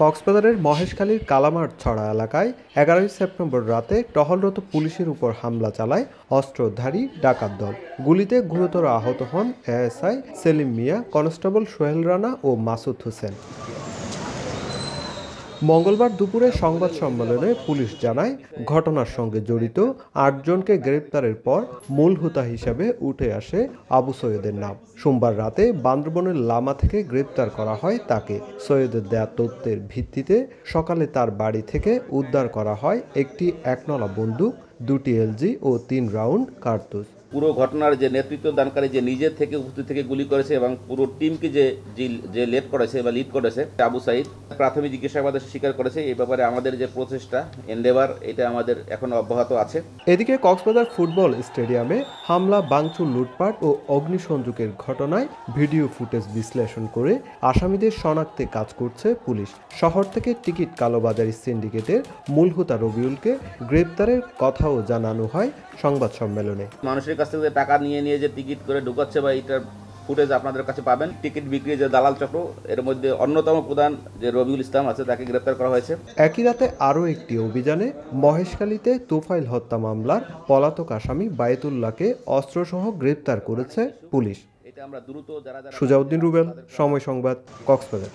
কক্সবাজারের মহেশখালীর কালামার ছড়া এলাকায় 11 সেপ্টেম্বর রাতে টহলরত পুলিশের উপর হামলা চালায় অস্ত্রধারী ডাকাত দল। গুলিতে গুরুতর আহত হন এএসআই সেলিম মিয়া, কনস্টেবল সোহেল রানা ও মাসুদ হোসেন। মঙ্গলবার দুপুরে সংবাদ সম্মেলনে পুলিশ জানায়, ঘটনার সঙ্গে জড়িত 8 জনকে গ্রেপ্তারের পর মূল হোতা হিসেবে উঠে আসে আবু সৈয়দের নাম। সোমবার রাতে বান্দরবনের লামা থেকে গ্রেপ্তার করা হয় তাকে। সৈয়দের দেয়া তথ্যের ভিত্তিতে সকালে তার বাড়ি থেকে উদ্ধার করা হয় একটি একনলা বন্দুক, 2টি এলজি ও 3 রাউন্ড কার্তুজ। পুরো ঘটনার যে নেতৃত্ব দানকারী, যে নিজের থেকে উপস্থিত থেকে গুলি করেছে এবং পুরো টিমকে যে লিড করেছে আবু সাইদ, প্রাথমিক জিজ্ঞাসাবাদে স্বীকার করেছে। এই ব্যাপারে আমাদের যে প্রচেষ্টা, এন্ডেভার, এটা আমাদের এখনো অব্যাহত আছে। এদিকে কক্সবাজার ফুটবল স্টেডিয়ামে হামলা, ভাঙচুর, লুটপাট ও অগ্নিসংযোগের ঘটনায় ভিডিও ফুটেজ বিশ্লেষণ করে আসামিদের শনাক্তে কাজ করছে পুলিশ। শহর থেকে টিকিট কালোবাজারি সিন্ডিকেটের মূল হোতা রবিউলকে গ্রেপ্তারের কথাও জানানো হয় সংবাদ সম্মেলনে। মানুষের কাছ থেকে টাকা নিয়ে যে টিকিট করে ঢুকাচ্ছে বা এটার ফুটেজ আপনাদের কাছে পাবেন। টিকিট বিক্রি যে দালাল চক্র, এর মধ্যে অন্যতম প্রধান যে রবিউল ইসলাম আছে, তাকে গ্রেপ্তার করা হয়েছে। একই রাতে আরও একটি অভিযানে মহেশখালীতে তোফাইল হত্যা মামলার পলাতক আসামি বায়েতুল্লাহকে অস্ত্রসহ গ্রেপ্তার করেছে পুলিশ। এটা আমরা দ্রুত সুজাউদ্দিন রুবেল, সময় সংবাদ, কক্সবাজার।